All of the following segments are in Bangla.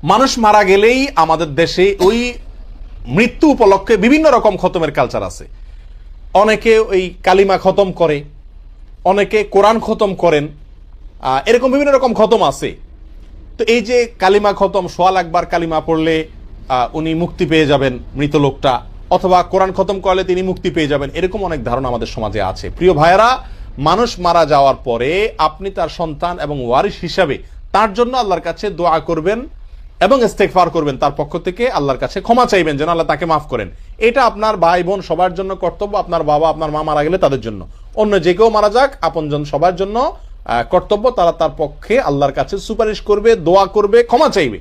মানুষ মারা গেলেই আমাদের দেশে ওই মৃত্যু উপলক্ষে বিভিন্ন রকম খতমের কালচার আছে। অনেকে ওই কালিমা খতম করে, অনেকে কোরআন খতম করেন, এরকম বিভিন্ন রকম খতম আছে। তো এই যে কালিমা খতম, সোয়াল একবার কালিমা পড়লে উনি মুক্তি পেয়ে যাবেন মৃত লোকটা, অথবা কোরআন খতম করলে তিনি মুক্তি পেয়ে যাবেন, এরকম অনেক ধারণা আমাদের সমাজে আছে। প্রিয় ভাইয়েরা, মানুষ মারা যাওয়ার পরে আপনি তার সন্তান এবং ওয়ারিস হিসাবে তার জন্য আল্লাহর কাছে দোয়া করবেন এবং ইস্তেগফার করবেন, তার পক্ষ থেকে আল্লাহর কাছে ক্ষমা চাইবেন যেন আল্লাহ তাকে মাফ করেন। এটা আপনার ভাই বোন সবার জন্য কর্তব্য। আপনার বাবা আপনার মা মারা গেলে তাদের জন্য, অন্য যে কেউ মারা যাক, আপনজন সবার জন্য কর্তব্য তারা তার পক্ষে আল্লাহর কাছে সুপারিশ করবে, দোয়া করবে, ক্ষমা চাইবে।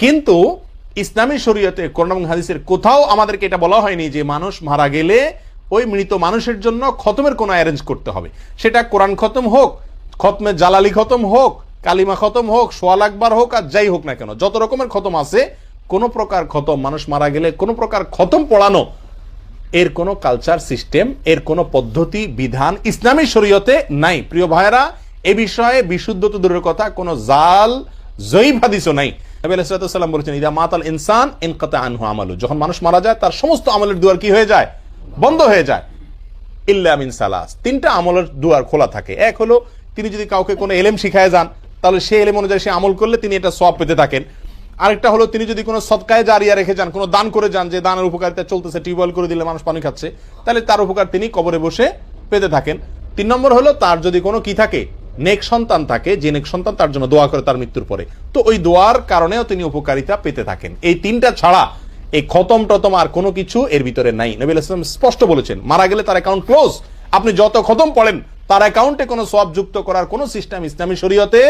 কিন্তু ইসলামী শরীয়তে কোরআন এবং হাদিসের কোথাও আমাদেরকে এটা বলা হয়নি যে মানুষ মারা গেলে ওই মৃত মানুষের জন্য খতমের কোনো অ্যারেঞ্জ করতে হবে। সেটা কোরআন খতম হোক, খতমে জালালি খতম হোক, কালিমা খতম হোক, সোয়াল আকবার হোক, আর যাই হোক না কেন, যত রকমের খতম আছে, কোনো প্রকার খতম, মানুষ মারা গেলে কোনো প্রকার খতম পড়ানো, এর কোনো কালচার সিস্টেম, এর কোনো পদ্ধতি বিধান ইসলামী শরীয়তে নাই। প্রিয় ভাইয়েরা, এ বিষয়ে বিশুদ্ধ তো দূরের কথা, কোনো জাল জয়ীফ হাদিসও নাই। নবী আলাইহিস সালাম বলেছেন, ইদা মাতাল ইনসান ইনকাতা আনহু আমালু, যখন মানুষ মারা যায় তার সমস্ত আমলের দুয়ার কি হয়ে যায়? বন্ধ হয়ে যায়। ইল্লা মিন সালাস, তিনটা আমলের দুয়ার খোলা থাকে। এক হলো, তিনি যদি কাউকে কোনো এলেম শিখায় যান, তাহলে সেই এলেম অনুযায়ী সে আমল করলে তিনি এটা সওয়াব পেতে থাকেন। আরেকটা হলো, তিনি যদি কোনো সদকায়ে জারিয়া রেখে যান, কোনো দান করে যান, যে দানের উপকারিতা চলতেছে, টিউবওয়েল করে দিলে মানুষ পানি খাচ্ছে, তাহলে তার উপকার তিনি কবরে বসে পেতে থাকেন। 3 নম্বর হলো, তার যদি কোনো কি থাকে, নেক সন্তান থাকে, যে নেক সন্তান তার জন্য দোয়া করে তার মৃত্যুর পরে, তো ওই দোয়ার কারণেও তিনি উপকারিতা পেতে থাকেন। এই তিনটা ছাড়া এই খতম টতম আর কোনো কিছু এর ভিতরে নাই। নবী আলাইহিস সালাম স্পষ্ট বলেছেন, মারা গেলে তার অ্যাকাউন্ট ক্লোজ। আপনি যত খতম পড়েন, তার অ্যাকাউন্টে কোনো সওয়াব যুক্ত করার কোনো সিস্টেম ইসলামী শরীয়তে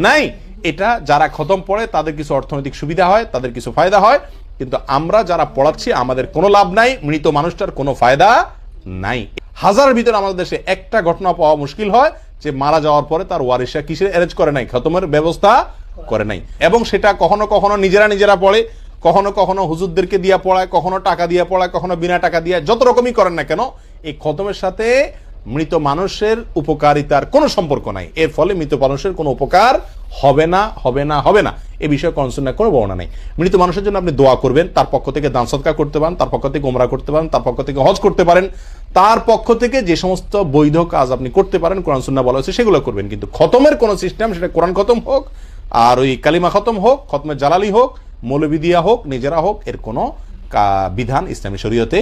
নাই। এটা যারা খতম পড়ে তাদের কিছু অর্থনৈতিক সুবিধা হয়, তাদের কিছু ফায়দা হয়, কিন্তু আমরা যারা পড়াচ্ছি আমাদের কোনো লাভ নাই, মৃত মানুষটার কোনো ফায়দা নাই। হাজারের ভিতরে আমাদের দেশে একটা ঘটনা পাওয়া মুশকিল হয় যে মারা যাওয়ার পরে তার ওয়ারিসরা কিসের অ্যারেঞ্জ করে নাই, খতমের ব্যবস্থা করে নাই। এবং সেটা কখনো কখনো নিজেরা পড়ে, কখনো কখনো হুজুরদেরকে দিয়া পড়ায়, কখনো টাকা দিয়ে পড়ায়, কখনো বিনা টাকা দিয়ে, যত রকমই করেন না কেন, এই খতমের সাথে মৃত মানুষের উপকারিতার কোনো সম্পর্ক নাই। এর ফলে মৃত মানুষের কোনো উপকার হবে না, হবে না, হবে না। এ বিষয়ে কোরআন সুন্নাহয় কোনো বর্ণনা নেই। মৃত মানুষের জন্য আপনি দোয়া করবেন, তার পক্ষ থেকে দান সদকা করতে পারেন, তার পক্ষ থেকে উমরা করতে পারেন, তার পক্ষ থেকে হজ করতে পারেন, তার পক্ষ থেকে যে সমস্ত বৈধ কাজ আপনি করতে পারেন কোরআন সুন্নাহ বলা হয়েছে সেগুলো করবেন। কিন্তু খতমের কোনো সিস্টেম, সেটা কোরআন খতম হোক, আর ওই কালিমা খতম হোক, খতমে জালালি হোক, মৌলবি দিয়া হোক, নিজেরা হোক, এর কোনো বিধান ইসলামী শরীয়তে